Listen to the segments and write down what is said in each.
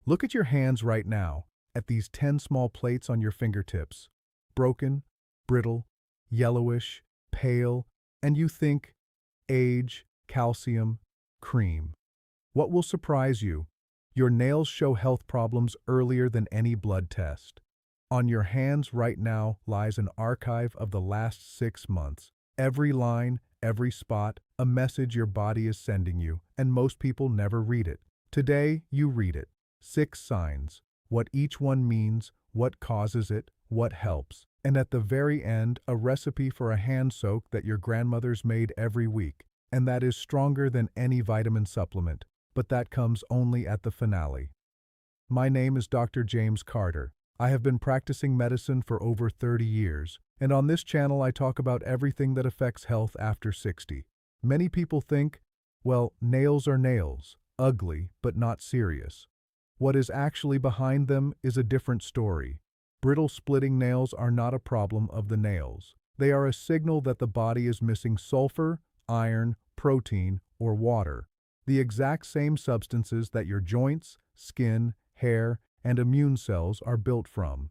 Look at your hands right now, at these 10 small plates on your fingertips. Broken, brittle, yellowish, pale, and you think, age, calcium, cream. What will surprise you? Your nails show health problems earlier than any blood test. On your hands right now lies an archive of the last 6 months. Every line, every spot, a message your body is sending you, and most people never read it. Today, you read it. 6 signs, what each one means, what causes it, what helps, and at the very end, a recipe for a hand soak that your grandmothers made every week, and that is stronger than any vitamin supplement, but that comes only at the finale. My name is Dr. James Carter. I have been practicing medicine for over 30 years, and on this channel I talk about everything that affects health after 60. Many people think, well, nails are nails, ugly but not serious. What is actually behind them is a different story. Brittle splitting nails are not a problem of the nails. They are a signal that the body is missing sulfur, iron, protein, or water, the exact same substances that your joints, skin, hair, and immune cells are built from.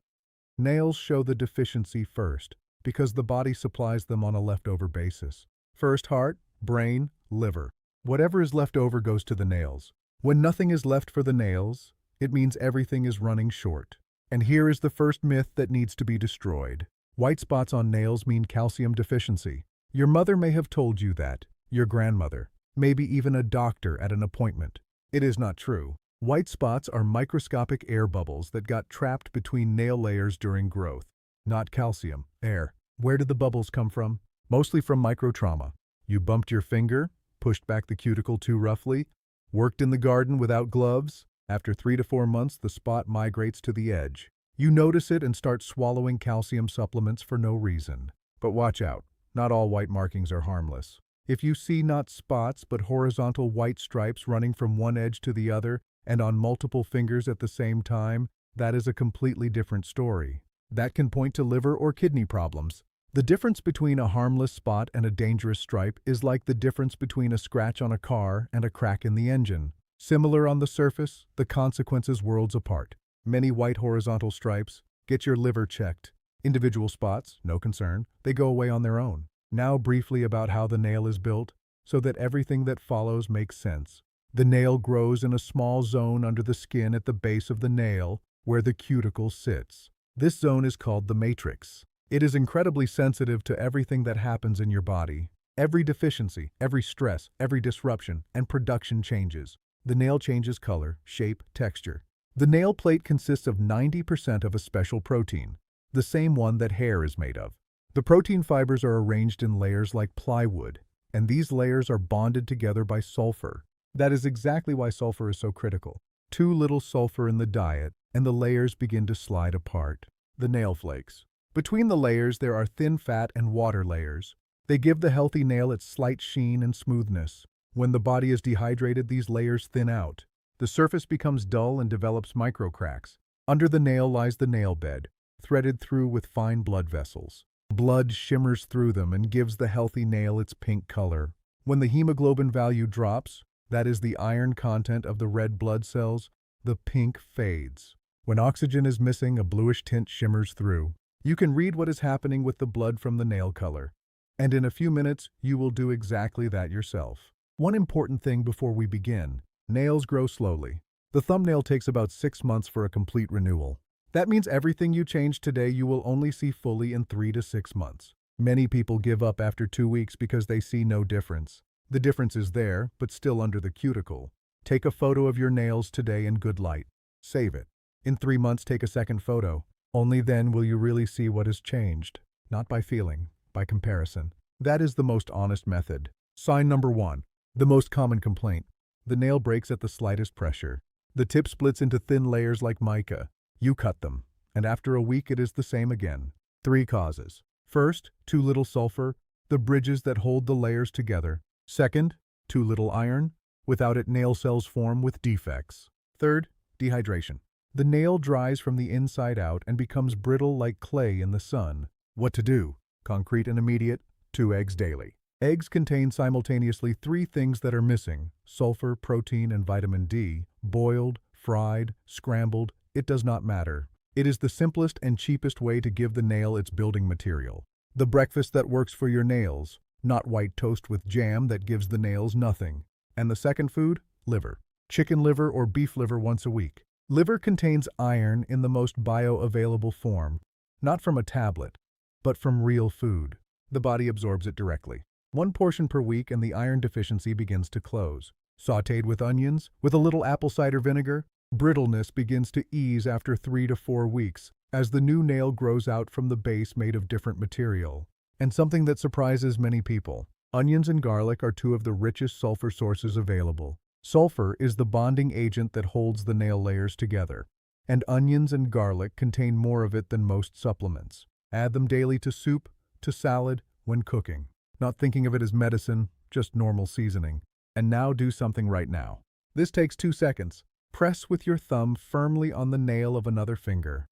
Nails show the deficiency first, because the body supplies them on a leftover basis. First heart, brain, liver. Whatever is left over goes to the nails. When nothing is left for the nails, it means everything is running short. And here is the first myth that needs to be destroyed. White spots on nails mean calcium deficiency. Your mother may have told you that, your grandmother, maybe even a doctor at an appointment. It is not true. White spots are microscopic air bubbles that got trapped between nail layers during growth. Not calcium, air. Where did the bubbles come from? Mostly from microtrauma. You bumped your finger, pushed back the cuticle too roughly, worked in the garden without gloves. After 3 to 4 months, the spot migrates to the edge. You notice it and start swallowing calcium supplements for no reason. But watch out, not all white markings are harmless. If you see not spots but horizontal white stripes running from one edge to the other and on multiple fingers at the same time, that is a completely different story. That can point to liver or kidney problems. The difference between a harmless spot and a dangerous stripe is like the difference between a scratch on a car and a crack in the engine. Similar on the surface, the consequences worlds apart. Many white horizontal stripes, get your liver checked. Individual spots, no concern, they go away on their own. Now briefly about how the nail is built, so that everything that follows makes sense. The nail grows in a small zone under the skin at the base of the nail, where the cuticle sits. This zone is called the matrix. It is incredibly sensitive to everything that happens in your body. Every deficiency, every stress, every disruption, and production changes. The nail changes color, shape, texture. The nail plate consists of 90% of a special protein, the same one that hair is made of. The protein fibers are arranged in layers like plywood, and these layers are bonded together by sulfur. That is exactly why sulfur is so critical. Too little sulfur in the diet, and the layers begin to slide apart. The nail flakes. Between the layers there are thin fat and water layers. They give the healthy nail its slight sheen and smoothness. When the body is dehydrated, these layers thin out. The surface becomes dull and develops microcracks. Under the nail lies the nail bed, threaded through with fine blood vessels. Blood shimmers through them and gives the healthy nail its pink color. When the hemoglobin value drops, that is the iron content of the red blood cells, the pink fades. When oxygen is missing, a bluish tint shimmers through. You can read what is happening with the blood from the nail color. And in a few minutes, you will do exactly that yourself. One important thing before we begin, nails grow slowly. The thumbnail takes about 6 months for a complete renewal. That means everything you change today you will only see fully in 3 to 6 months. Many people give up after 2 weeks because they see no difference. The difference is there, but still under the cuticle. Take a photo of your nails today in good light. Save it. In 3 months, take a second photo. Only then will you really see what has changed. Not by feeling, by comparison. That is the most honest method. Sign number 1. The most common complaint. The nail breaks at the slightest pressure. The tip splits into thin layers like mica. You cut them, and after a week it is the same again. 3 causes. First, too little sulfur, the bridges that hold the layers together. Second, too little iron. Without it, nail cells form with defects. Third, dehydration. The nail dries from the inside out and becomes brittle like clay in the sun. What to do? Concrete and immediate, 2 eggs daily. Eggs contain simultaneously 3 things that are missing: sulfur, protein, and vitamin D, boiled, fried, scrambled, it does not matter. It is the simplest and cheapest way to give the nail its building material. The breakfast that works for your nails, not white toast with jam that gives the nails nothing. And the second food? Liver. Chicken liver or beef liver once a week. Liver contains iron in the most bioavailable form, not from a tablet, but from real food. The body absorbs it directly. 1 portion per week and the iron deficiency begins to close. Sautéed with onions, with a little apple cider vinegar, brittleness begins to ease after 3 to 4 weeks as the new nail grows out from the base made of different material. And something that surprises many people. Onions and garlic are 2 of the richest sulfur sources available. Sulfur is the bonding agent that holds the nail layers together, and onions and garlic contain more of it than most supplements. Add them daily to soup, to salad, when cooking. Not thinking of it as medicine, just normal seasoning. And now do something right now. This takes 2 seconds. Press with your thumb firmly on the nail of another finger,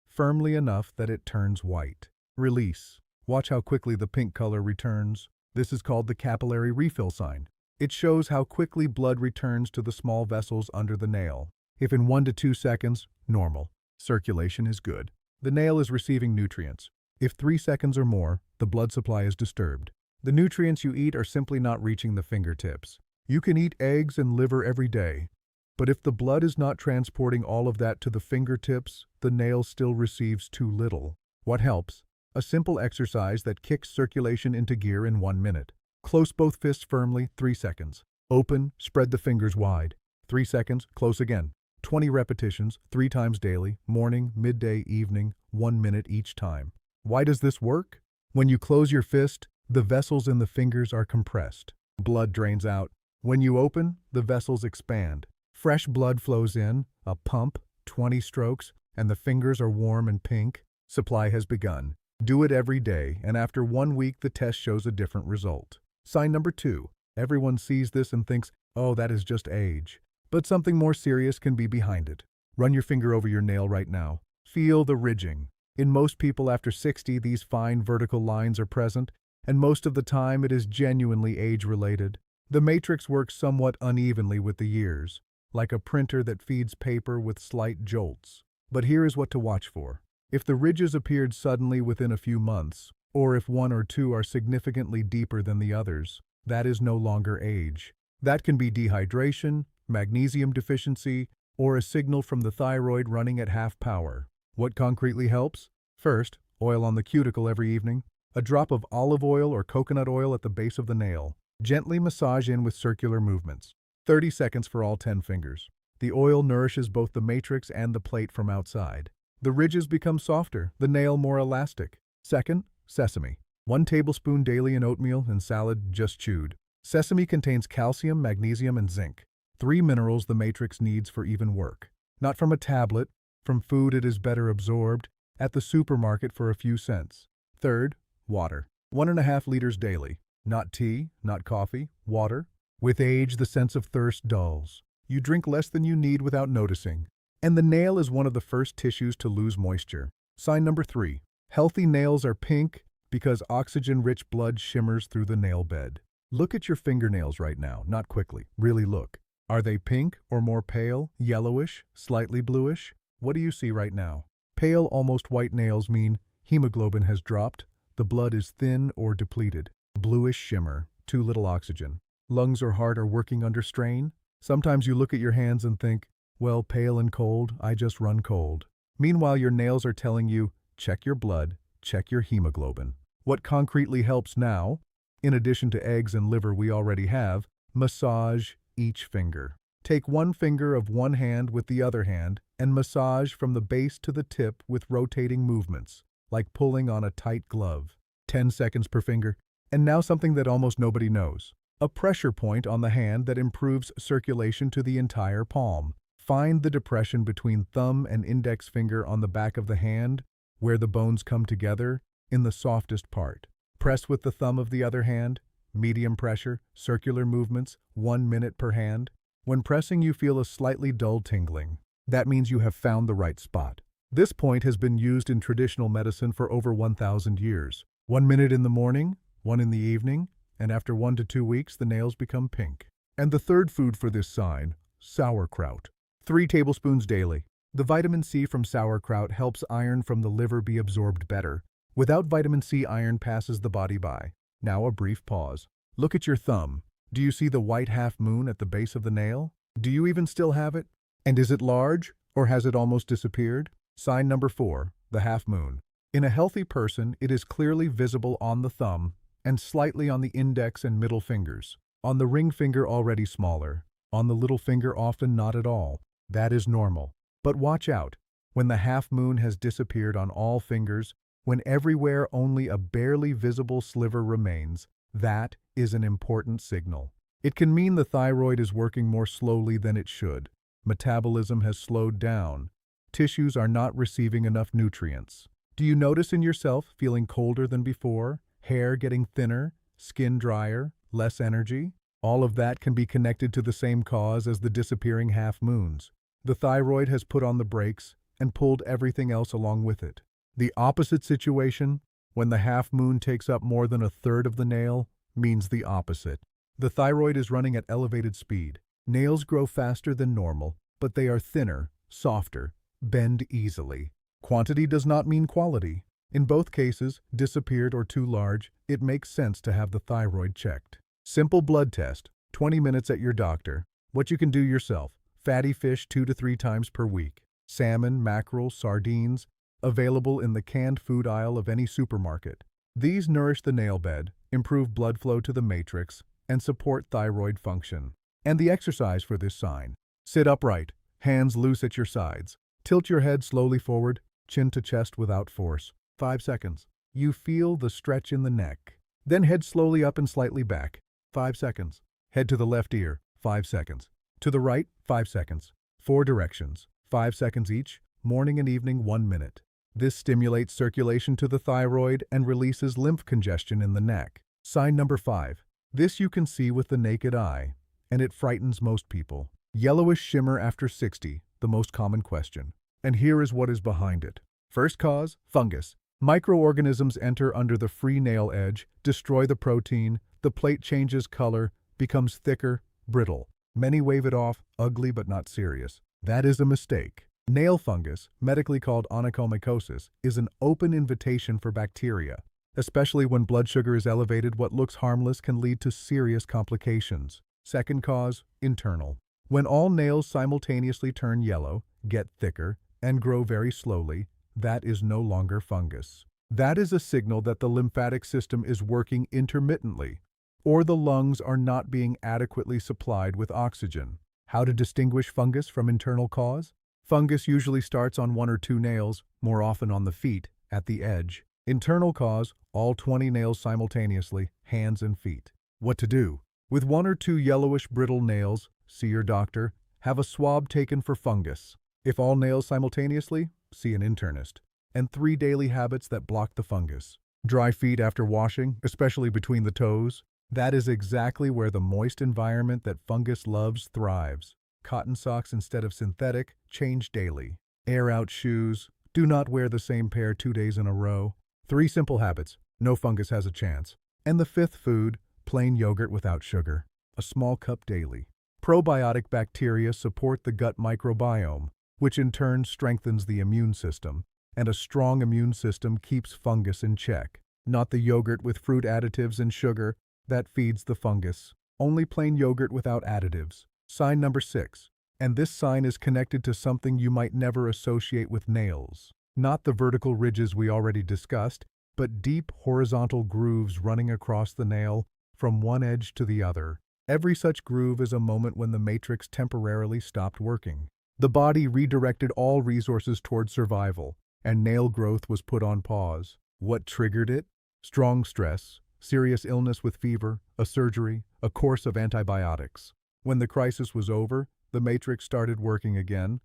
firmly enough that it turns white. Release. Watch how quickly the pink color returns. This is called the capillary refill sign. It shows how quickly blood returns to the small vessels under the nail. If in 1 to 2 seconds, normal. Circulation is good. The nail is receiving nutrients. If 3 seconds or more, the blood supply is disturbed. The nutrients you eat are simply not reaching the fingertips. You can eat eggs and liver every day, but if the blood is not transporting all of that to the fingertips, the nail still receives too little. What helps? A simple exercise that kicks circulation into gear in 1 minute. Close both fists firmly, 3 seconds. Open, spread the fingers wide. 3 seconds, close again. 20 repetitions, 3 times daily, morning, midday, evening, 1 minute each time. Why does this work? When you close your fist, the vessels in the fingers are compressed. Blood drains out. When you open, the vessels expand. Fresh blood flows in, a pump, 20 strokes, and the fingers are warm and pink. Supply has begun. Do it every day, and after 1 week, the test shows a different result. Sign number 2. Everyone sees this and thinks, oh, that is just age. But something more serious can be behind it. Run your finger over your nail right now. Feel the ridging. In most people after 60, these fine vertical lines are present, and most of the time it is genuinely age-related. The matrix works somewhat unevenly with the years, like a printer that feeds paper with slight jolts. But here is what to watch for. If the ridges appeared suddenly within a few months, or if 1 or 2 are significantly deeper than the others, that is no longer age. That can be dehydration, magnesium deficiency, or a signal from the thyroid running at half power. What concretely helps? First, oil on the cuticle every evening. A drop of olive oil or coconut oil at the base of the nail. Gently massage in with circular movements. 30 seconds for all 10 fingers. The oil nourishes both the matrix and the plate from outside. The ridges become softer, the nail more elastic. Second, sesame. 1 tablespoon daily in oatmeal and salad just chewed. Sesame contains calcium, magnesium, and zinc. 3 minerals the matrix needs for even work. Not from a tablet, from food it is better absorbed, at the supermarket for a few cents. Third, water. 1.5 liters daily. Not tea, not coffee, water. With age, the sense of thirst dulls. You drink less than you need without noticing. And the nail is one of the first tissues to lose moisture. Sign number 3. Healthy nails are pink because oxygen-rich blood shimmers through the nail bed. Look at your fingernails right now, not quickly. Really look. Are they pink or more pale, yellowish, slightly bluish? What do you see right now? Pale, almost white nails mean hemoglobin has dropped, the blood is thin or depleted. Bluish shimmer, too little oxygen. Lungs or heart are working under strain. Sometimes you look at your hands and think, well, pale and cold, I just run cold. Meanwhile, your nails are telling you, check your blood, check your hemoglobin. What concretely helps now, in addition to eggs and liver we already have, massage each finger. Take 1 finger of one hand with the other hand and massage from the base to the tip with rotating movements, like pulling on a tight glove. 10 seconds per finger. And now something that almost nobody knows. A pressure point on the hand that improves circulation to the entire palm. Find the depression between thumb and index finger on the back of the hand, where the bones come together, in the softest part. Press with the thumb of the other hand, medium pressure, circular movements, 1 minute per hand. When pressing, you feel a slightly dull tingling. That means you have found the right spot. This point has been used in traditional medicine for over 1,000 years. 1 minute in the morning, 1 in the evening, and after 1 to 2 weeks, the nails become pink. And the third food for this sign, sauerkraut. 3 tablespoons daily. The vitamin C from sauerkraut helps iron from the liver be absorbed better. Without vitamin C, iron passes the body by. Now a brief pause. Look at your thumb. Do you see the white half moon at the base of the nail? Do you even still have it? And is it large, or has it almost disappeared? Sign number 4, the half moon. In a healthy person, it is clearly visible on the thumb and slightly on the index and middle fingers. On the ring finger already smaller. On the little finger often not at all. That is normal. But watch out. When the half moon has disappeared on all fingers, when everywhere only a barely visible sliver remains, that is an important signal. It can mean the thyroid is working more slowly than it should. Metabolism has slowed down. Tissues are not receiving enough nutrients. Do you notice in yourself feeling colder than before, hair getting thinner, skin drier, less energy? All of that can be connected to the same cause as the disappearing half moons. The thyroid has put on the brakes and pulled everything else along with it. The opposite situation, when the half moon takes up more than a third of the nail, means the opposite. The thyroid is running at elevated speed. Nails grow faster than normal, but they are thinner, softer, bend easily. Quantity does not mean quality. In both cases, disappeared or too large, it makes sense to have the thyroid checked. Simple blood test, 20 minutes at your doctor. What you can do yourself. Fatty fish 2 to 3 times per week. Salmon, mackerel, sardines, available in the canned food aisle of any supermarket. These nourish the nail bed, improve blood flow to the matrix, and support thyroid function. And the exercise for this sign. Sit upright, hands loose at your sides. Tilt your head slowly forward, chin to chest without force. 5 seconds. You feel the stretch in the neck. Then head slowly up and slightly back. 5 seconds. Head to the left ear. 5 seconds. To the right, 5 seconds. 4 directions. 5 seconds each. Morning and evening, 1 minute. This stimulates circulation to the thyroid and releases lymph congestion in the neck. Sign number 5. This you can see with the naked eye, and it frightens most people. Yellowish shimmer after 60, the most common question. And here is what is behind it. First cause, fungus. Microorganisms enter under the free nail edge, destroy the protein, the plate changes color, becomes thicker, brittle. Many wave it off, ugly but not serious. That is a mistake. Nail fungus, medically called onychomycosis, is an open invitation for bacteria. Especially when blood sugar is elevated, what looks harmless can lead to serious complications. Second cause, internal. When all nails simultaneously turn yellow, get thicker, and grow very slowly, that is no longer fungus. That is a signal that the lymphatic system is working intermittently, or the lungs are not being adequately supplied with oxygen. How to distinguish fungus from internal cause? Fungus usually starts on 1 or 2 nails, more often on the feet, at the edge. Internal cause, all 20 nails simultaneously, hands and feet. What to do? With 1 or 2 yellowish brittle nails, see your doctor. Have a swab taken for fungus. If all nails simultaneously, see an internist. And 3 daily habits that block the fungus. Dry feet after washing, especially between the toes. That is exactly where the moist environment that fungus loves thrives. Cotton socks instead of synthetic, change daily. Air out shoes. Do not wear the same pair 2 days in a row. 3 simple habits. No fungus has a chance. And the 5th food, plain yogurt without sugar. A small cup daily. Probiotic bacteria support the gut microbiome, which in turn strengthens the immune system. And a strong immune system keeps fungus in check. Not the yogurt with fruit additives and sugar that feeds the fungus. Only plain yogurt without additives. Sign number 6. And this sign is connected to something you might never associate with nails. Not the vertical ridges we already discussed, but deep horizontal grooves running across the nail from one edge to the other. Every such groove is a moment when the matrix temporarily stopped working. The body redirected all resources toward survival, and nail growth was put on pause. What triggered it? Strong stress, serious illness with fever, a surgery, a course of antibiotics. When the crisis was over, the matrix started working again,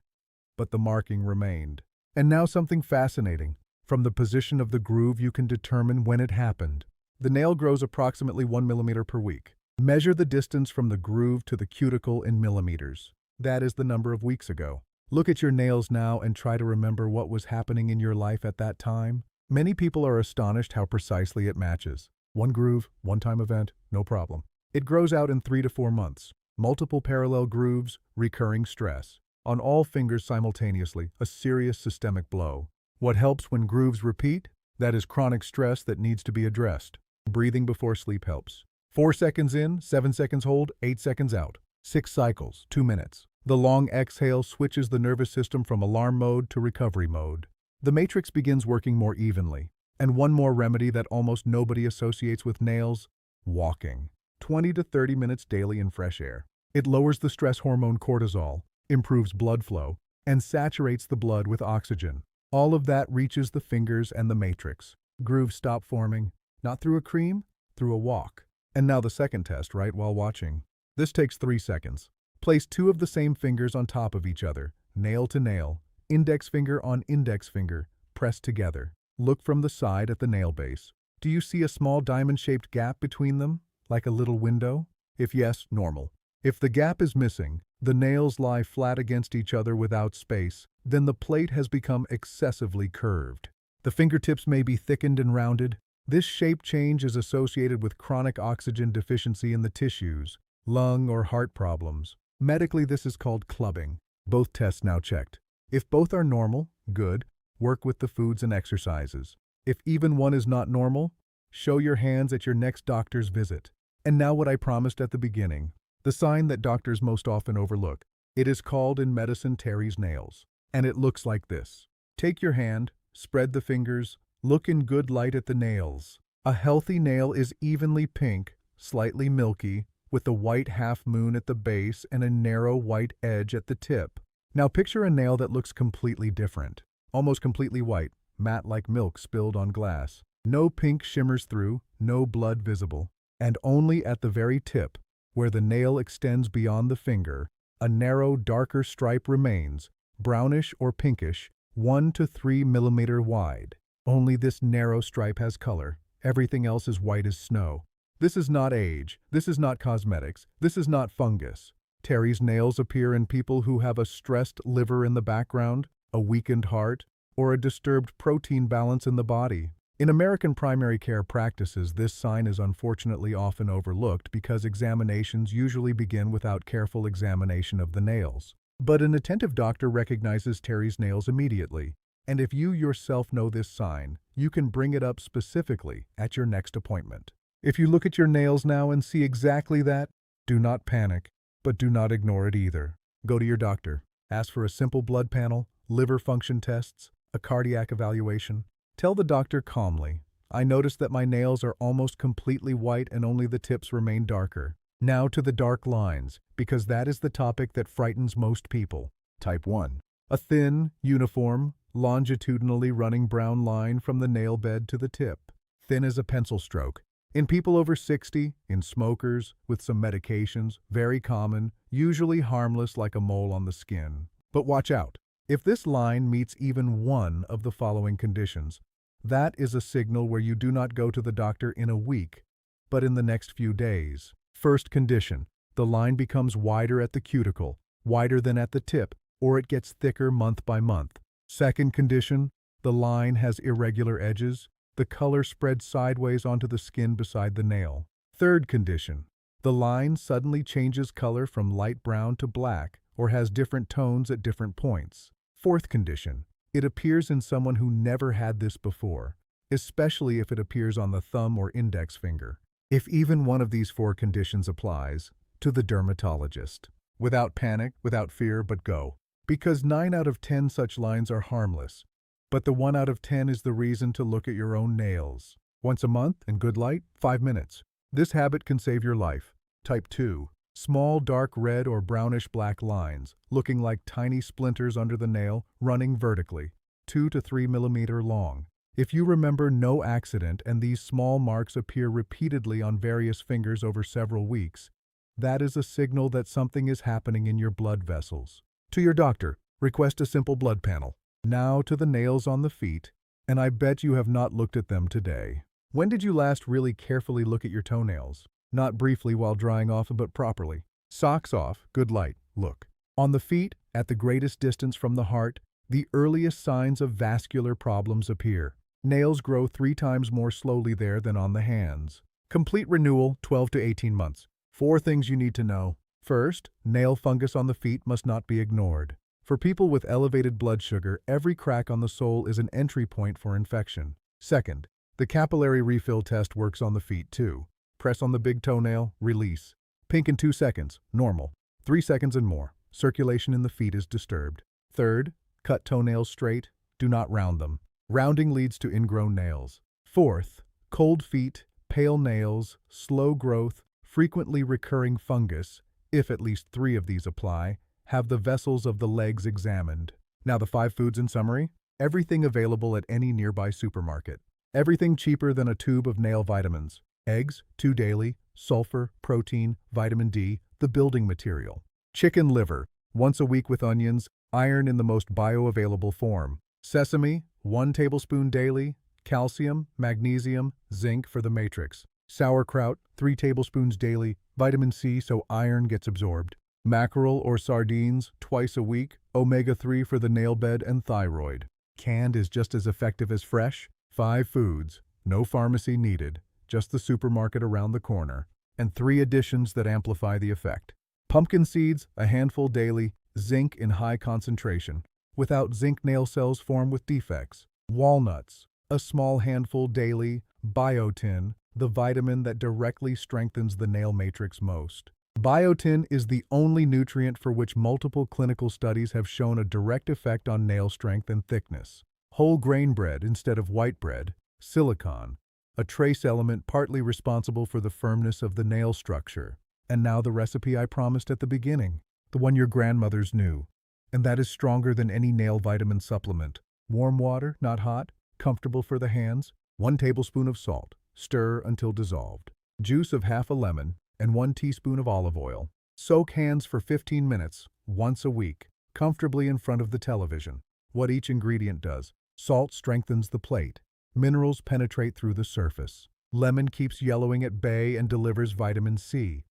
but the marking remained. And now something fascinating. From the position of the groove you can determine when it happened. The nail grows approximately 1 millimeter per week. Measure the distance from the groove to the cuticle in millimeters. That is the number of weeks ago. Look at your nails now and try to remember what was happening in your life at that time. Many people are astonished how precisely it matches. 1 groove, 1-time event, no problem. It grows out in 3 to 4 months. Multiple parallel grooves, recurring stress. on all fingers simultaneously, a serious systemic blow. What helps when grooves repeat? That is chronic stress that needs to be addressed. Breathing before sleep helps. 4 seconds in, 7 seconds hold, 8 seconds out. 6 cycles, 2 minutes. The long exhale switches the nervous system from alarm mode to recovery mode. The matrix begins working more evenly. And one more remedy that almost nobody associates with nails: walking. 20 to 30 minutes daily in fresh air. It lowers the stress hormone cortisol, improves blood flow, and saturates the blood with oxygen. All of that reaches the fingers and the matrix. Grooves stop forming, not through a cream, through a walk. And now the second test, right while watching. This takes 3 seconds. Place 2 of the same fingers on top of each other, nail to nail, index finger on index finger, pressed together. Look from the side at the nail base. Do you see a small diamond-shaped gap between them, like a little window? If yes, normal. If the gap is missing, the nails lie flat against each other without space, then the plate has become excessively curved. The fingertips may be thickened and rounded. This shape change is associated with chronic oxygen deficiency in the tissues, lung or heart problems. Medically, this is called clubbing. Both tests now checked. If both are normal, good, work with the foods and exercises. If even one is not normal, show your hands at your next doctor's visit. And now what I promised at the beginning, the sign that doctors most often overlook. It is called in medicine Terry's nails. And it looks like this. Take your hand, spread the fingers, look in good light at the nails. A healthy nail is evenly pink, slightly milky, with a white half moon at the base and a narrow white edge at the tip. Now picture a nail that looks completely different. Almost completely white, matte like milk spilled on glass. No pink shimmers through, no blood visible. And only at the very tip, where the nail extends beyond the finger, a narrow, darker stripe remains, brownish or pinkish, 1 to 3 millimeter wide. Only this narrow stripe has color. Everything else is white as snow. This is not age. This is not cosmetics. This is not fungus. Terry's nails appear in people who have a stressed liver in the background, a weakened heart, or a disturbed protein balance in the body. In American primary care practices, this sign is unfortunately often overlooked because examinations usually begin without careful examination of the nails. But an attentive doctor recognizes Terry's nails immediately, and if you yourself know this sign, you can bring it up specifically at your next appointment. If you look at your nails now and see exactly that, do not panic, but do not ignore it either. Go to your doctor. Ask for a simple blood panel, liver function tests, a cardiac evaluation. Tell the doctor calmly, I noticed that my nails are almost completely white and only the tips remain darker. Now to the dark lines, because that is the topic that frightens most people. Type 1. A thin, uniform, longitudinally running brown line from the nail bed to the tip. Thin as a pencil stroke. In people over 60, in smokers, with some medications, very common, usually harmless like a mole on the skin. But watch out. If this line meets even one of the following conditions, that is a signal where you do not go to the doctor in a week, but in the next few days. First condition, the line becomes wider at the cuticle, wider than at the tip, or it gets thicker month by month. Second condition, the line has irregular edges, the color spreads sideways onto the skin beside the nail. Third condition, the line suddenly changes color from light brown to black, or has different tones at different points. Fourth condition, it appears in someone who never had this before, especially if it appears on the thumb or index finger. If even one of these 4 conditions applies, to the dermatologist. Without panic, without fear, but go. Because 9 out of 10 such lines are harmless. But the 1 out of 10 is the reason to look at your own nails. Once a month, in good light, 5 minutes. This habit can save your life. Type 2. Small dark red or brownish black lines, looking like tiny splinters under the nail, running vertically, 2 to 3 millimeter long. If you remember no accident and these small marks appear repeatedly on various fingers over several weeks, that is a signal that something is happening in your blood vessels. To your doctor, request a simple blood panel. Now to the nails on the feet, and I bet you have not looked at them today. When did you last really carefully look at your toenails? Not briefly while drying off, but properly. Socks off, good light, look. On the feet, at the greatest distance from the heart, the earliest signs of vascular problems appear. Nails grow 3 times more slowly there than on the hands. Complete renewal, 12 to 18 months. 4 things you need to know. First, nail fungus on the feet must not be ignored. For people with elevated blood sugar, every crack on the sole is an entry point for infection. Second, the capillary refill test works on the feet too. Press on the big toenail, release. Pink in 2 seconds, normal. 3 seconds and more. Circulation in the feet is disturbed. Third, cut toenails straight, do not round them. Rounding leads to ingrown nails. Fourth, cold feet, pale nails, slow growth, frequently recurring fungus, if at least 3 of these apply, have the vessels of the legs examined. Now the 5 foods in summary. Everything available at any nearby supermarket. Everything cheaper than a tube of nail vitamins. Eggs, 2 daily, sulfur, protein, vitamin D, the building material. Chicken liver, once a week with onions, iron in the most bioavailable form. Sesame, 1 tablespoon daily, calcium, magnesium, zinc for the matrix. Sauerkraut, 3 tablespoons daily, vitamin C so iron gets absorbed. Mackerel or sardines, twice a week, omega-3 for the nail bed and thyroid. Canned is just as effective as fresh. 5 foods, no pharmacy needed, just the supermarket around the corner, and 3 additions that amplify the effect. Pumpkin seeds, a handful daily, zinc in high concentration. Without zinc, nail cells form with defects. Walnuts, a small handful daily, biotin, the vitamin that directly strengthens the nail matrix most. Biotin is the only nutrient for which multiple clinical studies have shown a direct effect on nail strength and thickness. Whole grain bread instead of white bread. Silicon, a trace element partly responsible for the firmness of the nail structure. And now the recipe I promised at the beginning, the one your grandmothers knew. And that is stronger than any nail vitamin supplement. Warm water, not hot, comfortable for the hands. 1 tablespoon of salt. Stir until dissolved. Juice of half a lemon and 1 teaspoon of olive oil. Soak hands for 15 minutes, once a week, comfortably in front of the television. What each ingredient does. Salt strengthens the plate. Minerals penetrate through the surface. Lemon keeps yellowing at bay and delivers vitamin C.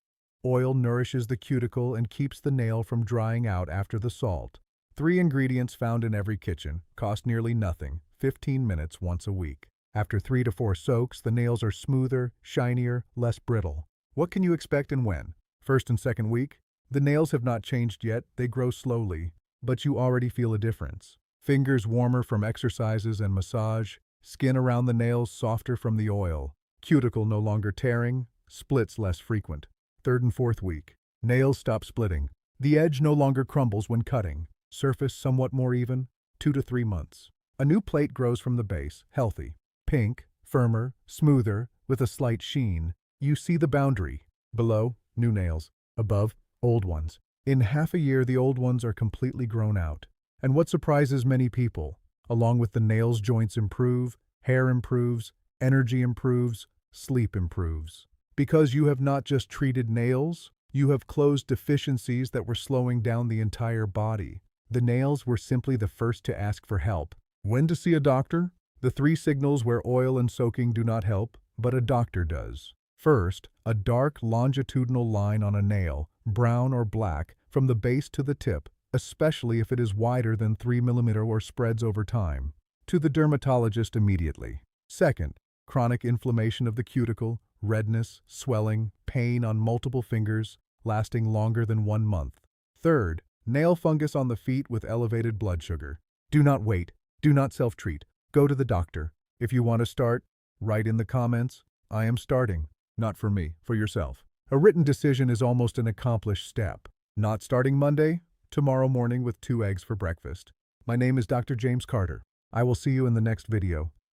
Oil nourishes the cuticle and keeps the nail from drying out after the salt. 3 ingredients found in every kitchen, cost nearly nothing, 15 minutes once a week. After 3 to 4 soaks, the nails are smoother, shinier, less brittle. What can you expect and when? First and second week? The nails have not changed yet, they grow slowly, but you already feel a difference. Fingers warmer from exercises and massage, skin around the nails softer from the oil, cuticle no longer tearing, splits less frequent. Third and fourth week. Nails stop splitting. The edge no longer crumbles when cutting. Surface somewhat more even. 2 to 3 months. A new plate grows from the base, healthy. Pink, firmer, smoother, with a slight sheen. You see the boundary. Below, new nails. Above, old ones. In half a year, the old ones are completely grown out. And what surprises many people, along with the nails, joints improve, hair improves, energy improves, sleep improves. Because you have not just treated nails, you have closed deficiencies that were slowing down the entire body. The nails were simply the first to ask for help. When to see a doctor? The 3 signals where oil and soaking do not help, but a doctor does. First, a dark longitudinal line on a nail, brown or black, from the base to the tip, especially if it is wider than 3 mm or spreads over time. To the dermatologist immediately. Second, chronic inflammation of the cuticle, redness, swelling, pain on multiple fingers, lasting longer than 1 month. Third, nail fungus on the feet with elevated blood sugar. Do not wait. Do not self-treat. Go to the doctor. If you want to start, write in the comments, I am starting. Not for me, for yourself. A written decision is almost an accomplished step. Not starting Monday? Tomorrow morning with 2 eggs for breakfast. My name is Dr. James Carter. I will see you in the next video.